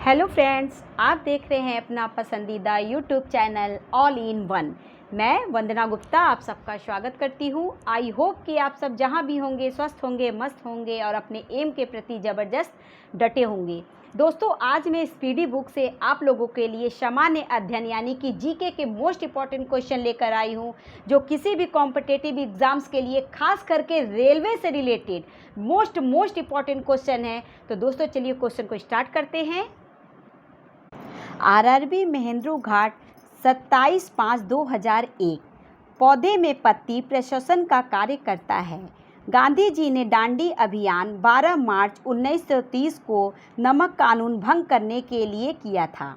Hello friends, आप देख रहे हैं अपना पसंदीदा YouTube channel all in one. मैं वंदना गुप्ता आप सबका स्वागत करती हूं। आई होप कि आप सब जहां भी होंगे स्वस्थ होंगे, मस्त होंगे और अपने एम के प्रति ज़बरदस्त डटे होंगे। दोस्तों, आज मैं स्पीडी बुक से आप लोगों के लिए सामान्य अध्ययन यानी कि जीके के मोस्ट इंपॉर्टेंट क्वेश्चन लेकर आई हूं, जो किसी भी कॉम्पिटिटिव एग्जाम्स के लिए खास करके रेलवे से रिलेटेड मोस्ट इंपॉर्टेंट क्वेश्चन है। तो दोस्तों, चलिए क्वेश्चन को स्टार्ट करते हैं। आरआरबी महेंद्रू घाट 27/5/2001 पौधे में पत्ती प्रशोषण का कार्य करता है। गांधी जी ने दांडी अभियान 12 मार्च 1930 को नमक कानून भंग करने के लिए किया था।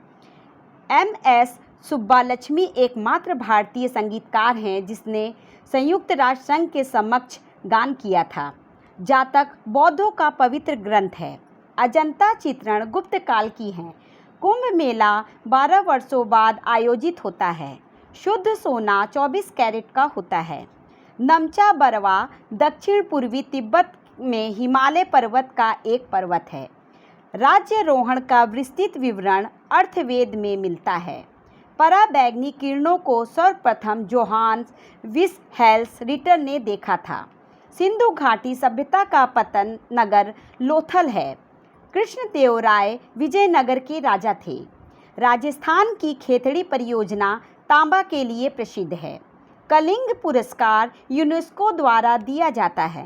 एम.एस. सुब्बालक्ष्मी एकमात्र भारतीय संगीतकार हैं जिसने संयुक्त राष्ट्र संघ के समक्ष गान किया था। जातक बौद्धों का पवित्र ग्रंथ है। अजंता चित्रण गुप्त काल की हैं। कुंभ मेला 12 वर्षों बाद आयोजित होता है। शुद्ध सोना 24 कैरेट का होता है। नमचा बरवा दक्षिण पूर्वी तिब्बत में हिमालय पर्वत का एक पर्वत है। राज्यारोहण का विस्तृत विवरण अर्थवेद में मिलता है। पराबैंगनी किरणों को सर्वप्रथम जोहान्स विसहेल्स रिटर ने देखा था। सिंधु घाटी सभ्यता का पतन नगर लोथल है। कृष्णदेवराय विजयनगर के राजा थे। राजस्थान की खेतड़ी परियोजना तांबा के लिए प्रसिद्ध है। कलिंग पुरस्कार यूनेस्को द्वारा दिया जाता है।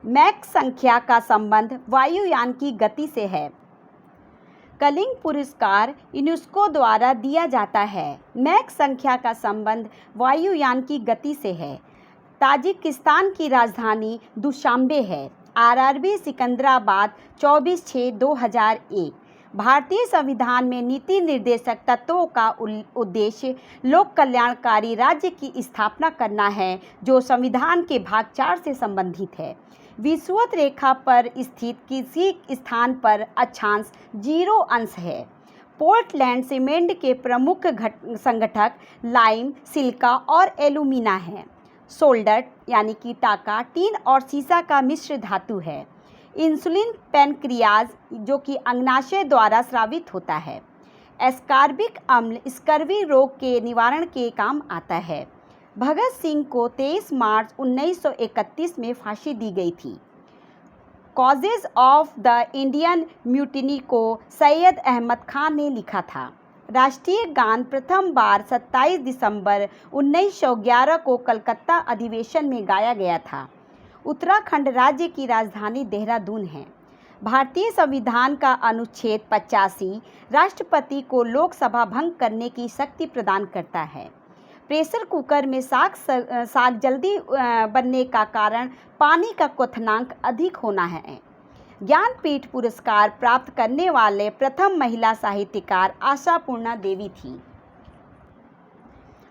मैक संख्या का संबंध वायुयान की गति से है। कलिंग पुरस्कार यूनेस्को द्वारा दिया जाता है। मैक संख्या का संबंध वायुयान की गति से है। ताजिकिस्तान की राजधानी दुशांबे है। आरआरबी सिकंदराबाद 24/6/2001 भारतीय संविधान में नीति निर्देशक तत्वों का उद्देश्य लोक कल्याणकारी राज्य की स्थापना करना है, जो संविधान के भाग 4 से संबंधित है। विषुवत रेखा पर स्थित किसी स्थान पर अक्षांश 0 अंश है। पोर्टलैंड सीमेंट के प्रमुख संगठक लाइम, सिलिका और एल्यूमिना हैं। सोल्डर यानी कि टाका टीन और सीसा का मिश्र धातु है। इंसुलिन पैनक्रियाज जो कि अग्नाशय द्वारा स्रावित होता है। एस्कॉर्बिक अम्ल स्कर्वी रोग के निवारण के काम आता है। भगत सिंह को 23 मार्च 1931 में फांसी दी गई थी। Causes of the Indian mutiny को सैयद अहमद खान ने लिखा था। राष्ट्रीय गान प्रथम बार 27 दिसंबर 1911 को कलकत्ता अधिवेशन में गाया गया था। उत्तराखंड राज्य की राजधानी देहरादून है। भारतीय संविधान का अनुच्छेद 85 राष्ट्रपति को लोकसभा भंग करने की शक्ति प्रदान करता है। प्रेशर कुकर में साग जल्दी बनने का कारण पानी का क्वथनांक अधिक होना है। ज्ञानपीठ पुरस्कार प्राप्त करने वाले प्रथम महिला साहित्यकार आशापूर्णा देवी थी।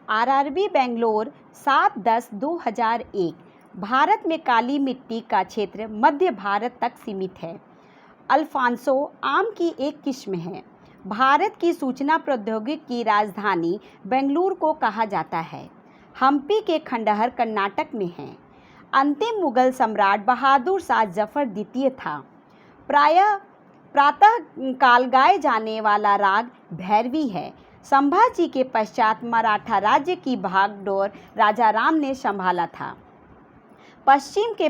आरआरबी बेंगलोर 7/10/2001 भारत में काली मिट्टी का क्षेत्र मध्य भारत तक सीमित है। अल्फांसो आम की एक किस्म है। भारत की सूचना प्रौद्योगिकी की राजधानी बेंगलुरु को कहा जाता है। हम्पी के खंडहर कर्नाटक में हैं। अंतिम मुगल सम्राट बहादुर शाह जफर द्वितीय था। प्रातः काल गाए जाने वाला राग भैरवी है। संभाजी के पश्चात मराठा राज्य की भागडोर राजा राम ने संभाला था। परिश्रम के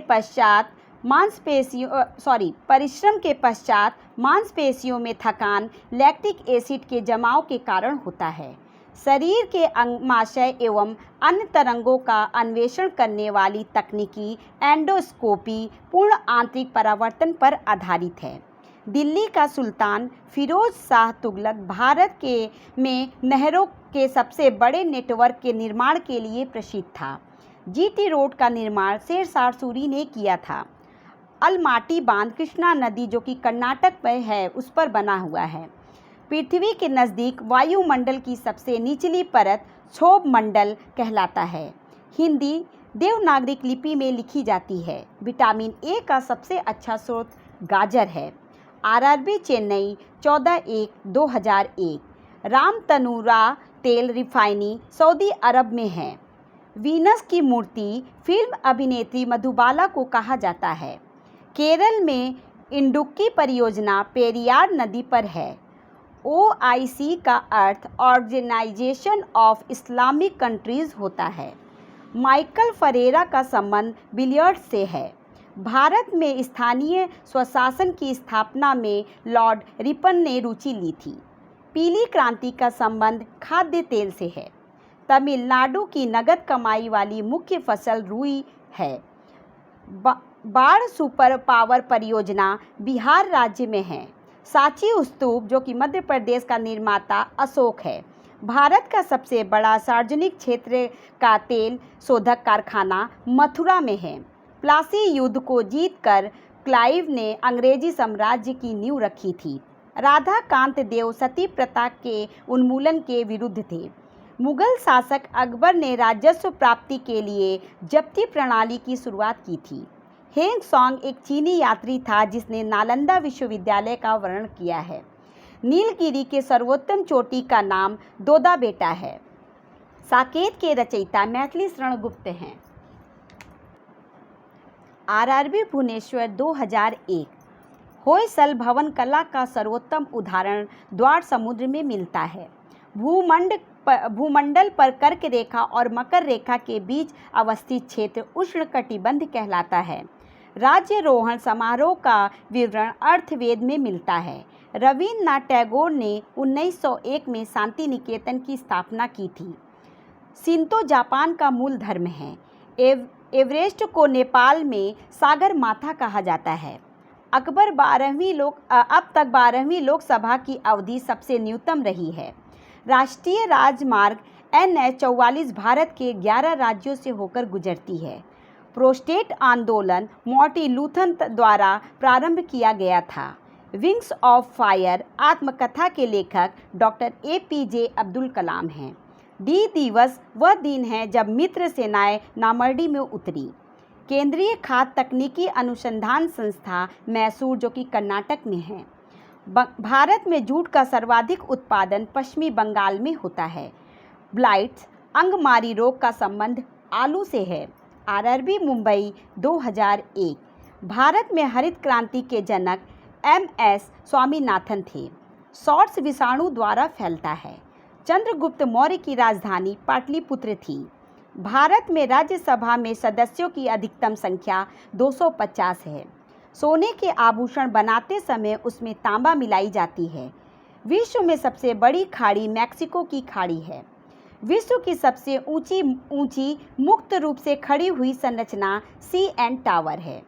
पश्चात मांसपेशियों में थकान लैक्टिक एसिड के जमाव के कारण होता है। शरीर के अंगाशय एवं अन्य तरंगों का अन्वेषण करने वाली तकनीकी एंडोस्कोपी पूर्ण आंतरिक परावर्तन पर आधारित है। दिल्ली का सुल्तान फिरोज शाह तुगलक भारत में नहरों के सबसे बड़े नेटवर्क के निर्माण के लिए प्रसिद्ध था। जीटी रोड का निर्माण शेरशाह सूरी ने किया था। अलमाटी बांध कृष्णा नदी जो कि कर्नाटक में है उस पर बना हुआ है। पृथ्वी के नज़दीक वायुमंडल की सबसे निचली परत क्षोभ मंडल कहलाता है। हिंदी देवनागरी लिपि में लिखी जाती है। विटामिन ए का सबसे अच्छा स्रोत गाजर है। आरआरबी चेन्नई 14/1/2001 रामतनुरा तेल रिफाइनी सऊदी अरब में है। वीनस की मूर्ति फिल्म अभिनेत्री मधुबाला को कहा जाता है। केरल में इंडुक्की परियोजना पेरियार नदी पर है। OIC का अर्थ ऑर्गेनाइजेशन ऑफ इस्लामिक कंट्रीज होता है। माइकल फरेरा का संबंध बिलियर्ड्स से है। भारत में स्थानीय स्वशासन की स्थापना में लॉर्ड रिपन ने रुचि ली थी। पीली क्रांति का संबंध खाद्य तेल से है। तमिलनाडु की नगद कमाई वाली मुख्य फसल रुई है। बाढ़ सुपर पावर परियोजना बिहार राज्य में है। सांची स्तूप जो कि मध्य प्रदेश का निर्माता अशोक है। भारत का सबसे बड़ा सार्वजनिक क्षेत्र का तेल शोधक कारखाना मथुरा में है। प्लासी युद्ध को जीतकर क्लाइव ने अंग्रेजी साम्राज्य की नींव रखी थी। राधा कांत देव सती प्रथा के उन्मूलन के विरुद्ध थे। मुगल शासक अकबर ने राजस्व प्राप्ति के लिए जब्ती प्रणाली की शुरुआत की थी। हेंग सॉन्ग एक चीनी यात्री था जिसने नालंदा विश्वविद्यालय का वर्णन किया है। नीलगिरी के सर्वोत्तम चोटी का नाम दोदा बेटा है। साकेत के रचयिता मैथिली शरण गुप्त हैं। RRB भुवनेश्वर 2001। होयसल भवन कला का सर्वोत्तम उदाहरण द्वार समुद्र में मिलता है। भूमंडल पर कर्क रेखा और मकर रेखा के बीच अवस्थित क्षेत्र उष्णकटिबंध कहलाता है। राज्यारोहण समारोह का विवरण अर्थवेद में मिलता है। रवीन्द्रनाथ टैगोर ने 1901 में शांति निकेतन की स्थापना की थी। शिंतो जापान का मूल धर्म है। एवरेस्ट को नेपाल में सागर माथा कहा जाता है। अब तक 12वीं लोकसभा की अवधि सबसे न्यूनतम रही है। राष्ट्रीय राजमार्ग NH 44 भारत के 11 राज्यों से होकर गुजरती है। प्रोस्टेट आंदोलन मार्टिन लूथर द्वारा प्रारंभ किया गया था। विंग्स ऑफ फायर आत्मकथा के लेखक डॉक्टर APJ अब्दुल कलाम हैं। डी दिवस वह दिन है जब मित्र सेनाएं नामर्डी में उतरी। केंद्रीय खाद्य तकनीकी अनुसंधान संस्था मैसूर जो कि कर्नाटक में है। भारत में जूट का सर्वाधिक उत्पादन पश्चिमी बंगाल में होता है। ब्लाइट्स अंगमारी रोग का संबंध आलू से है। RRB मुंबई 2001। भारत में हरित क्रांति के जनक MS स्वामीनाथन थे। सॉर्स विषाणु द्वारा फैलता है। चंद्रगुप्त मौर्य की राजधानी पाटलिपुत्र थी। भारत में राज्यसभा में सदस्यों की अधिकतम संख्या 250 है। सोने के आभूषण बनाते समय उसमें तांबा मिलाई जाती है। विश्व में सबसे बड़ी खाड़ी मैक्सिको की खाड़ी है। विश्व की सबसे ऊंची मुक्त रूप से खड़ी हुई संरचना CN टावर है।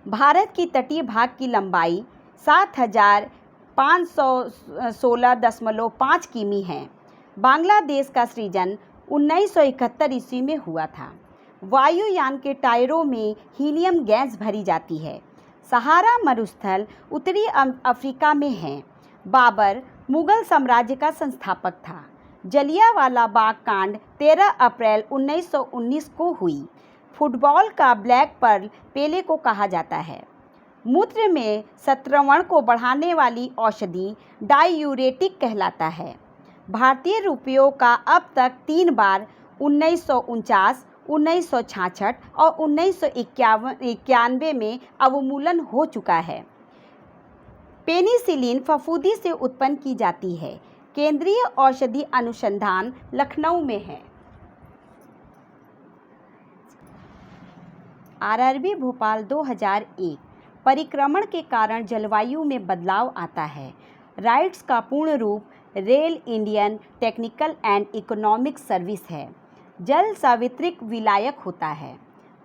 भारत की तटीय भाग की लंबाई 7516.5 किमी है। बांग्लादेश का सृजन 1971 ईस्वी में हुआ था। वायुयान के टायरों में हीलियम गैस भरी जाती है। सहारा मरुस्थल उत्तरी अफ्रीका में है। बाबर मुगल साम्राज्य का संस्थापक था। जलियांवाला बाग कांड 13 अप्रैल 1919 को हुई। फुटबॉल का ब्लैक पर्ल पेले को कहा जाता है। मूत्र में संक्रमण को बढ़ाने वाली औषधि डायूरेटिक कहलाता है। भारतीय रुपयों का अब तक 3 बार 1949, 1966 और 1991 में अवमूल्यन हो चुका है। पेनिसिलिन फफूंदी से उत्पन्न की जाती है। केंद्रीय औषधि अनुसंधान लखनऊ में है। RRB भोपाल 2001। परिक्रमण के कारण जलवायु में बदलाव आता है। राइट्स का पूर्ण रूप rail Indian technical and economic service है। जल सावित्रिक विलायक होता है।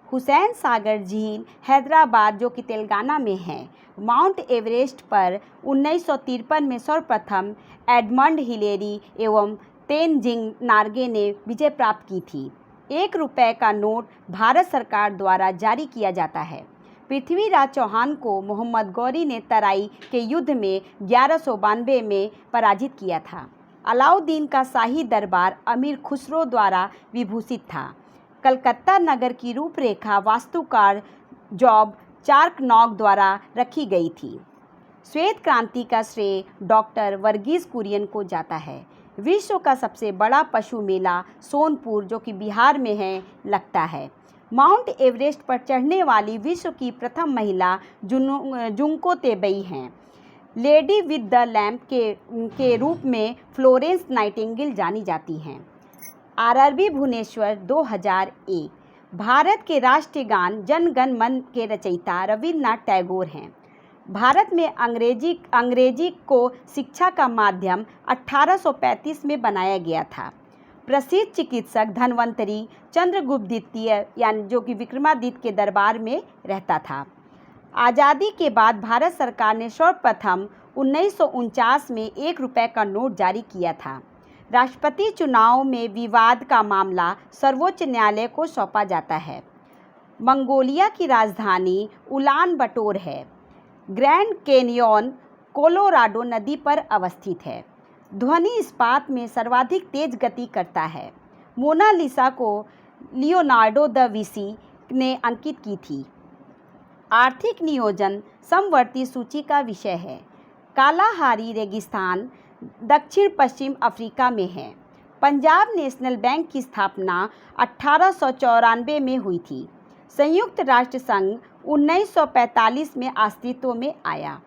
हुसैन सागर झील हैदराबाद जो कि तेलंगाना में है। माउंट एवरेस्ट पर 1953 में सर्वप्रथम एडमंड हिलेरी एवं तेनजिंग नार्गे ने विजय प्राप्त की थी। 1 रुपये का नोट भारत सरकार द्वारा जारी किया जाता है। पृथ्वीराज चौहान को मोहम्मद गौरी ने तराई के युद्ध में 1192 में पराजित किया था। अलाउद्दीन का शाही दरबार अमीर खुसरो द्वारा विभूषित था। कलकत्ता नगर की रूपरेखा वास्तुकार जॉब चार्नॉग द्वारा रखी गई थी। श्वेत क्रांति का श्रेय डॉक्टर वर्गीस कुरियन को जाता है। विश्व का सबसे बड़ा पशु मेला सोनपुर जो कि बिहार में है लगता है। माउंट एवरेस्ट पर चढ़ने वाली विश्व की प्रथम महिला जुंको तेबई हैं। लेडी विद द लैम्प के रूप में फ्लोरेंस नाइटिंगेल जानी जाती हैं। आरआरबी भुवनेश्वर 2001। भारत के राष्ट्रीय गान जन गण मन के रचयिता रविन्द्रनाथ टैगोर हैं। भारत में अंग्रेजी को शिक्षा का माध्यम 1835 में बनाया गया था। प्रसिद्ध चिकित्सक धन्वंतरी चंद्रगुप्त द्वितीय यानी जो कि विक्रमादित्य के दरबार में रहता था। आज़ादी के बाद भारत सरकार ने सर्वप्रथम 1949 में 1 रुपये का नोट जारी किया था। राष्ट्रपति चुनाव में विवाद का मामला सर्वोच्च न्यायालय को सौंपा जाता है। मंगोलिया की राजधानी उलान बटोर है। ग्रैंड कैनियन कोलोराडो नदी पर अवस्थित है। ध्वनि इस्पात में सर्वाधिक तेज गति करता है। मोनालिसा को लियोनार्डो द विंसी ने अंकित की थी। आर्थिक नियोजन समवर्ती सूची का विषय है। कालाहारी रेगिस्तान दक्षिण पश्चिम अफ्रीका में है। पंजाब नेशनल बैंक की स्थापना 1894 में हुई थी। संयुक्त राष्ट्र संघ 1945 में अस्तित्व में आया।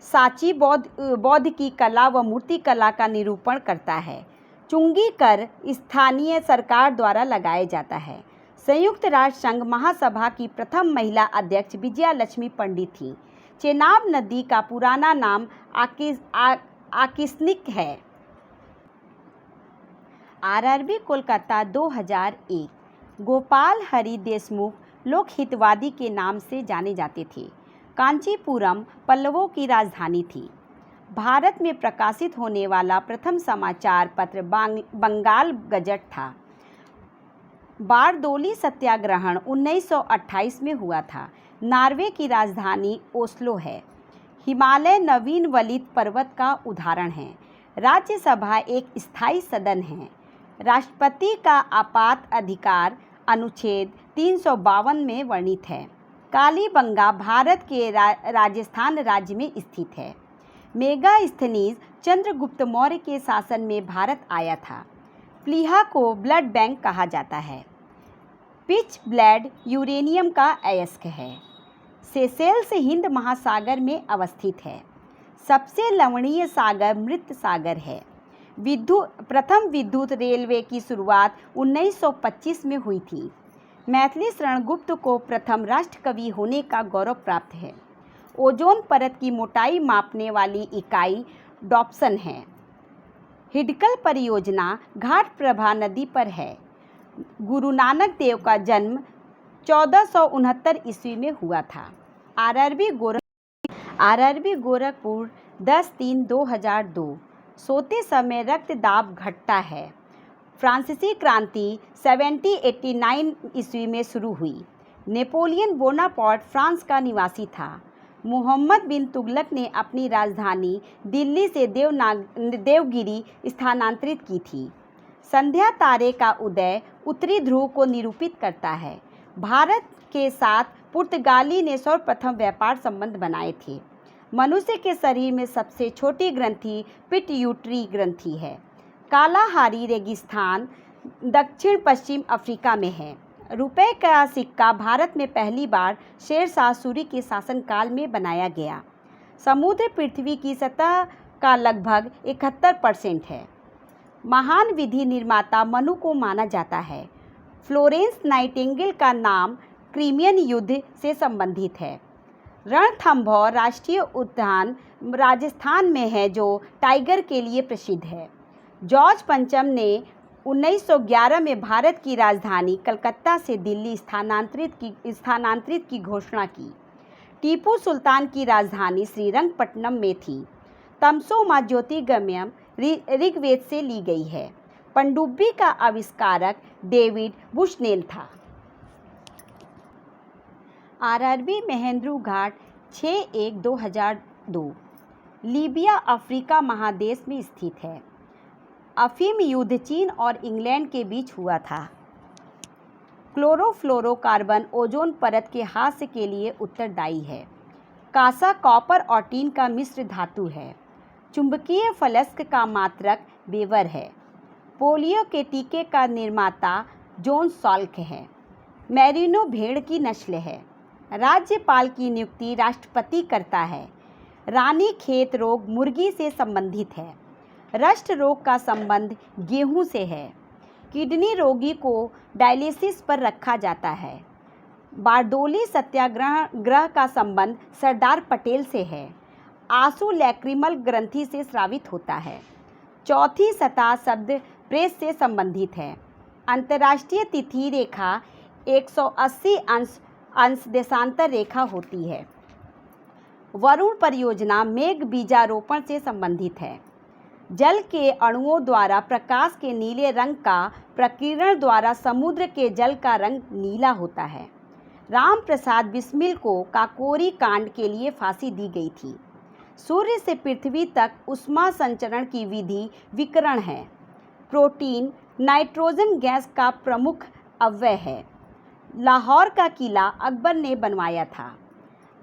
सांची बौद्ध की कला व मूर्तिकला का निरूपण करता है। चुंगी कर स्थानीय सरकार द्वारा लगाया जाता है। संयुक्त राष्ट्र संघ महासभा की प्रथम महिला अध्यक्ष विजया लक्ष्मी पंडित थी। चेनाब नदी का पुराना नाम आकिस्निक है। आरआरबी कोलकाता 2001। गोपाल हरि देशमुख लोकहितवादी के नाम से जाने जाते थे। कांचीपुरम पल्लवों की राजधानी थी। भारत में प्रकाशित होने वाला प्रथम समाचार पत्र बंगाल गजट था। बारदोली सत्याग्रहण 1928 में हुआ था। नॉर्वे की राजधानी ओस्लो है। हिमालय नवीन वलित पर्वत का उदाहरण है। राज्यसभा एक स्थायी सदन है। राष्ट्रपति का आपात अधिकार अनुच्छेद 352 में वर्णित है। कालीबंगा भारत के राजस्थान राज्य में स्थित है। मेगास्थनीज चंद्रगुप्त मौर्य के शासन में भारत आया था। प्लीहा को ब्लड बैंक कहा जाता है। पिच ब्लेड यूरेनियम का अयस्क है। सेशेल्स हिंद महासागर में अवस्थित है। सबसे लवणीय सागर मृत सागर है। प्रथम विद्युत रेलवे की शुरुआत 1925 में हुई थी। मैथिली शरण गुप्त को प्रथम राष्ट्रकवि होने का गौरव प्राप्त है। ओजोन परत की मोटाई मापने वाली इकाई डॉप्सन है। हिडकल परियोजना घाटप्रभा नदी पर है। गुरु नानक देव का जन्म 1469 ईस्वी में हुआ था। आरआरबी गोरखपुर 10/3/2002। सोते समय रक्तदाब घटता है। फ्रांसीसी क्रांति 1789 ईस्वी में शुरू हुई। नेपोलियन बोनापार्ट फ्रांस का निवासी था। मोहम्मद बिन तुगलक ने अपनी राजधानी दिल्ली से देवगिरी स्थानांतरित की थी। संध्या तारे का उदय उत्तरी ध्रुव को निरूपित करता है। भारत के साथ पुर्तगाली ने सर्वप्रथम व्यापार संबंध बनाए थे। मनुष्य के शरीर में सबसे छोटी ग्रंथि पिट्यूटरी ग्रंथि है। कालाहारी रेगिस्तान दक्षिण पश्चिम अफ्रीका में है। रुपए का सिक्का भारत में पहली बार शेरशाह सूरी के शासनकाल में बनाया गया। समुद्र पृथ्वी की सतह का लगभग 71% है। महान विधि निर्माता मनु को माना जाता है। फ्लोरेंस नाइटिंगेल का नाम क्रिमियन युद्ध से संबंधित है। रणथंभौर राष्ट्रीय उद्यान राजस्थान में है जो टाइगर के लिए प्रसिद्ध है। जॉर्ज पंचम ने 1911 में भारत की राजधानी कलकत्ता से दिल्ली स्थानांतरित की घोषणा की। टीपू सुल्तान की राजधानी श्रीरंगपट्टनम में थी। तमसो मां ज्योतिर्गमय ऋग्वेद से ली गई है। पनडुब्बी का आविष्कारक डेविड बुशनेल था। आरआरबी महेंद्रू घाट 6/1/2002। लीबिया अफ्रीका महादेश में स्थित है। अफीम युद्ध चीन और इंग्लैंड के बीच हुआ था। क्लोरोफ्लोरोकार्बन ओजोन परत के ह्रास के लिए उत्तरदायी है। कांसा कॉपर और टीन का मिश्र धातु है। चुंबकीय फलस्क का मात्रक वेबर है। पोलियो के टीके का निर्माता जॉन साल्क है। मैरिनो भेड़ की नस्ल है। राज्यपाल की नियुक्ति राष्ट्रपति करता है। रानीखेत रोग मुर्गी से संबंधित है। रस्ट रोग का संबंध गेहूं से है। किडनी रोगी को डायलिसिस पर रखा जाता है। बारडोली सत्याग्रह का संबंध सरदार पटेल से है। आंसू लैक्रिमल ग्रंथि से स्रावित होता है। चौथी सतह शब्द प्रेस से संबंधित है। अंतर्राष्ट्रीय तिथि रेखा 180 अंश देशांतर रेखा होती है। वरुण परियोजना मेघ बीजारोपण से संबंधित है। जल के अणुओं द्वारा प्रकाश के नीले रंग का प्रकीर्णन द्वारा समुद्र के जल का रंग नीला होता है। राम प्रसाद बिस्मिल को काकोरी कांड के लिए फांसी दी गई थी। सूर्य से पृथ्वी तक ऊष्मा संचरण की विधि विकिरण है। प्रोटीन नाइट्रोजन गैस का प्रमुख अवयव है। लाहौर का किला अकबर ने बनवाया था।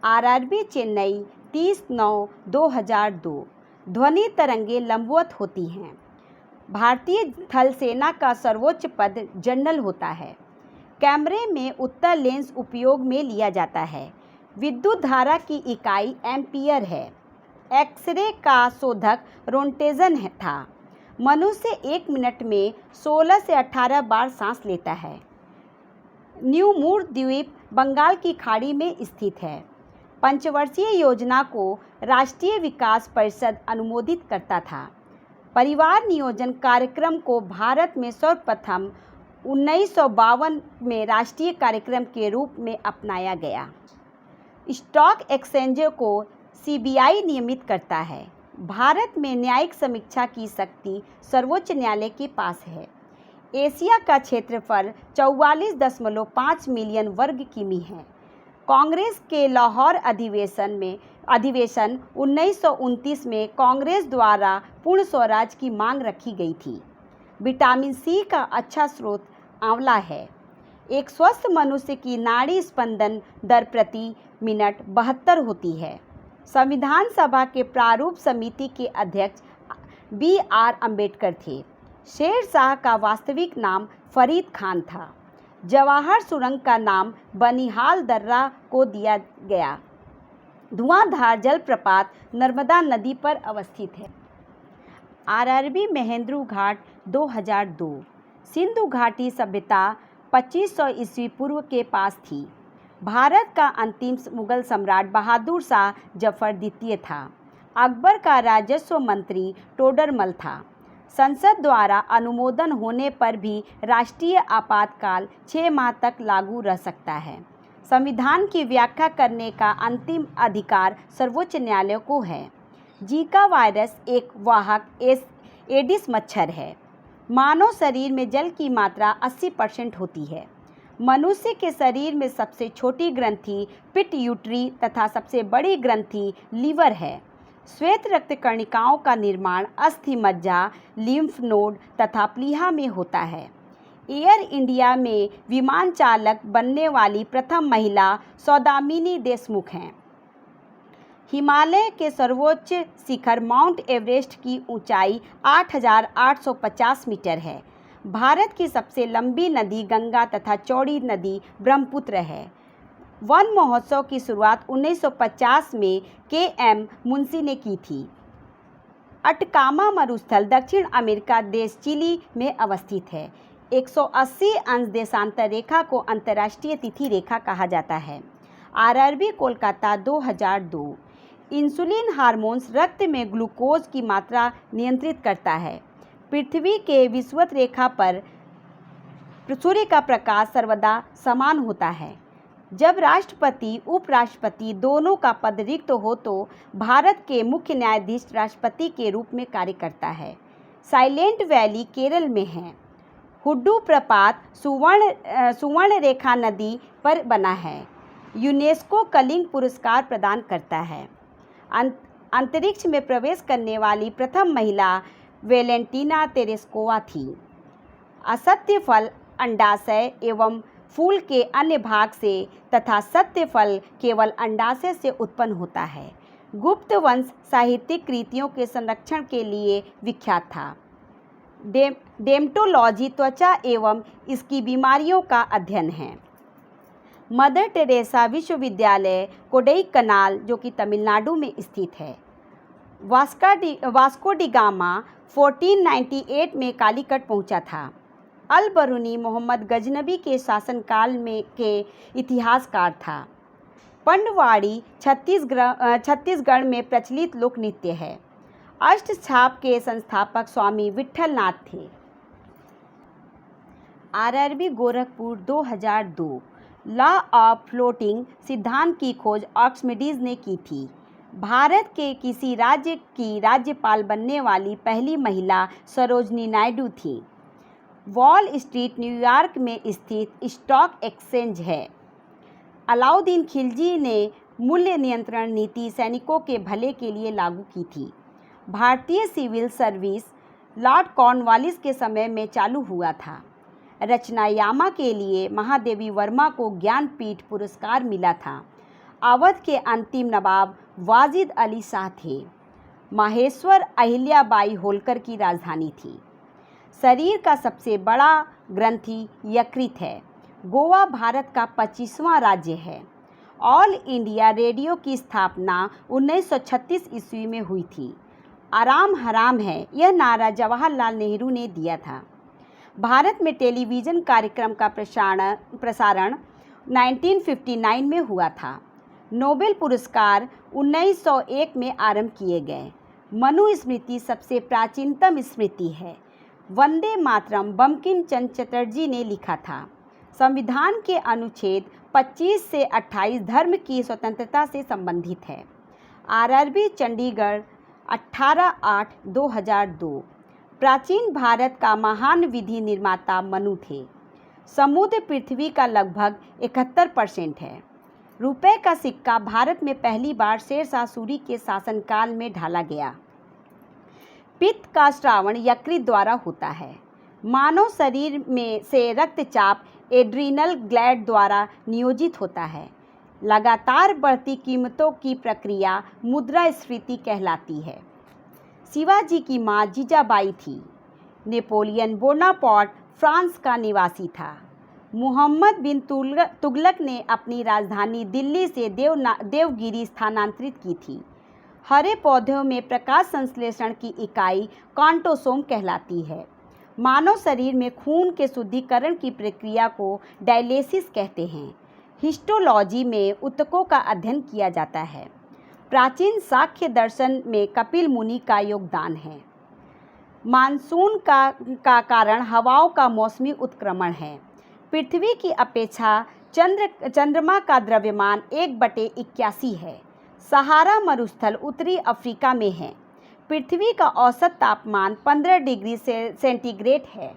आरआरबी चेन्नई 30/9/2002। ध्वनि तरंगें लंबवत होती हैं। भारतीय थल सेना का सर्वोच्च पद जनरल होता है। कैमरे में उत्तल लेंस उपयोग में लिया जाता है। विद्युत धारा की इकाई एम्पियर है। एक्सरे का शोधक रोंटेजन था। मनुष्य 1 मिनट में 16 से 18 बार सांस लेता है। न्यू मूर द्वीप बंगाल की खाड़ी में स्थित है। पंचवर्षीय योजना को राष्ट्रीय विकास परिषद अनुमोदित करता था। परिवार नियोजन कार्यक्रम को भारत में सर्वप्रथम 1952 में राष्ट्रीय कार्यक्रम के रूप में अपनाया गया। स्टॉक एक्सचेंज को सीबीआई नियमित करता है। भारत में न्यायिक समीक्षा की शक्ति सर्वोच्च न्यायालय के पास है। एशिया का क्षेत्रफल 44.5 मिलियन वर्ग किमी है। कांग्रेस के लाहौर अधिवेशन 1929 में कांग्रेस द्वारा पूर्ण स्वराज की मांग रखी गई थी। विटामिन सी का अच्छा स्रोत आंवला है। एक स्वस्थ मनुष्य की नाड़ी स्पंदन दर प्रति मिनट 72 होती है। संविधान सभा के प्रारूप समिति के अध्यक्ष BR अम्बेडकर थे। शेर शाह का वास्तविक नाम फरीद खान था। जवाहर सुरंग का नाम बनिहाल दर्रा को दिया गया। धुआंधार जलप्रपात नर्मदा नदी पर अवस्थित है। आरआरबी महेंद्रू घाट 2002। सिंधु घाटी सभ्यता 2500 ईस्वी पूर्व के पास थी। भारत का अंतिम मुगल सम्राट बहादुर शाह जफर द्वितीय था। अकबर का राजस्व मंत्री टोडरमल था। संसद द्वारा अनुमोदन होने पर भी राष्ट्रीय आपातकाल 6 माह तक लागू रह सकता है। संविधान की व्याख्या करने का अंतिम अधिकार सर्वोच्च न्यायालय को है। जीका वायरस एक वाहक एडिस मच्छर है। मानव शरीर में जल की मात्रा 80% होती है। मनुष्य के शरीर में सबसे छोटी ग्रंथि पिट्यूटरी तथा सबसे बड़ी ग्रंथि लीवर है। श्वेत रक्त कणिकाओं का निर्माण अस्थि मज्जा, लिम्फ नोड तथा प्लीहा में होता है। एयर इंडिया में विमान चालक बनने वाली प्रथम महिला सौदामिनी देशमुख हैं। हिमालय के सर्वोच्च शिखर माउंट एवरेस्ट की ऊंचाई 8,850 मीटर है। भारत की सबसे लंबी नदी गंगा तथा चौड़ी नदी ब्रह्मपुत्र है। वन महोत्सव की शुरुआत 1950 में KM मुंशी ने की थी। अटकामा मरुस्थल दक्षिण अमेरिका देश चिली में अवस्थित है। 180 अंश देशांतर रेखा को अंतर्राष्ट्रीय तिथि रेखा कहा जाता है। आरआरबी कोलकाता 2002। इंसुलिन हार्मोन्स रक्त में ग्लूकोज की मात्रा नियंत्रित करता है। पृथ्वी के विषुवत रेखा पर सूर्य का प्रकाश सर्वदा समान होता है। जब राष्ट्रपति उपराष्ट्रपति दोनों का पद रिक्त हो तो भारत के मुख्य न्यायाधीश राष्ट्रपति के रूप में कार्य करता है। साइलेंट वैली केरल में है। हुड्डू प्रपात सुवर्ण रेखा नदी पर बना है। यूनेस्को कलिंग पुरस्कार प्रदान करता है। अंतरिक्ष में प्रवेश करने वाली प्रथम महिला वेलेंटीना तेरेस्कोवा थी। असत्य फल अंडाशय एवं फूल के अन्य भाग से तथा सत्य फल केवल अंडाशय से उत्पन्न होता है। गुप्त वंश साहित्यिक कृतियों के संरक्षण के लिए विख्यात था। डेम्टोलॉजी त्वचा एवं इसकी बीमारियों का अध्ययन है। मदर टेरेसा विश्वविद्यालय कोडाईकनाल जो कि तमिलनाडु में स्थित है। वास्को डी गामा 1498 में कालीकट पहुंचा था। अल बरूनी मोहम्मद गजनबी के शासनकाल में के इतिहासकार था। पंडवाड़ी छत्तीसगढ़ में प्रचलित लोक नृत्य है। अष्टछाप के संस्थापक स्वामी विट्ठलनाथ थे। RRB Gorakhpur 2002 law of floating सिद्धांत की खोज आर्किमिडीज ने की थी। भारत के किसी राज्य की राज्यपाल बनने वाली पहली महिला सरोजनी नायडू थी। वॉल स्ट्रीट न्यूयॉर्क में स्थित स्टॉक एक्सचेंज है। अलाउद्दीन खिलजी ने मूल्य नियंत्रण नीति सैनिकों के भले के लिए लागू की थी। भारतीय सिविल सर्विस लॉर्ड कॉर्नवालिस के समय में चालू हुआ था। रचनायामा के लिए महादेवी वर्मा को ज्ञानपीठ पुरस्कार मिला था। अवध के अंतिम नवाब वाजिद अली शाह थे। माहेश्वर अहिल्याबाई होलकर की राजधानी थी। शरीर का सबसे बड़ा ग्रंथि यकृत है। गोवा भारत का 25वां राज्य है। ऑल इंडिया रेडियो की स्थापना 1936 ईस्वी में हुई थी। आराम हराम है, यह नारा जवाहरलाल नेहरू ने दिया था। भारत में टेलीविज़न कार्यक्रम का प्रसारण 1959 में हुआ था। नोबेल पुरस्कार 1901 में आरंभ किए गए। मनुस्मृति सबसे प्राचीनतम स्मृति है। वंदे मातरम बंकिम चंद्र चटर्जी ने लिखा था। संविधान के अनुच्छेद 25 से 28 धर्म की स्वतंत्रता से संबंधित है। आरआरबी चंडीगढ़ 18/8/2002। प्राचीन भारत का महान विधि निर्माता मनु थे। समुद्र पृथ्वी का लगभग 71% है। रुपए का सिक्का भारत में पहली बार शेरशाह सूरी के शासनकाल में ढाला गया। पित्त का श्रावण यकृत द्वारा होता है। मानव शरीर में से रक्तचाप एड्रीनल ग्लैंड द्वारा नियोजित होता है। लगातार बढ़ती कीमतों की प्रक्रिया मुद्रास्फीति कहलाती है। शिवाजी की मां जीजाबाई थी। नेपोलियन बोनापार्ट फ्रांस का निवासी था। मुहम्मद बिन तुगलक ने अपनी राजधानी दिल्ली से देवगिरी स्थानांतरित की थी। हरे पौधों में प्रकाश संश्लेषण की इकाई कांटोसोम कहलाती है। मानव शरीर में खून के शुद्धिकरण की प्रक्रिया को डायलिसिस कहते हैं। हिस्टोलॉजी में ऊतकों का अध्ययन किया जाता है। प्राचीन सांख्य दर्शन में कपिल मुनि का योगदान है। मानसून का कारण हवाओं का मौसमी उत्क्रमण है। पृथ्वी की अपेक्षा चंद्रमा का द्रव्यमान 1/81 है। सहारा मरुस्थल उत्तरी अफ्रीका में है। पृथ्वी का औसत तापमान 15 डिग्री सेंटीग्रेड है।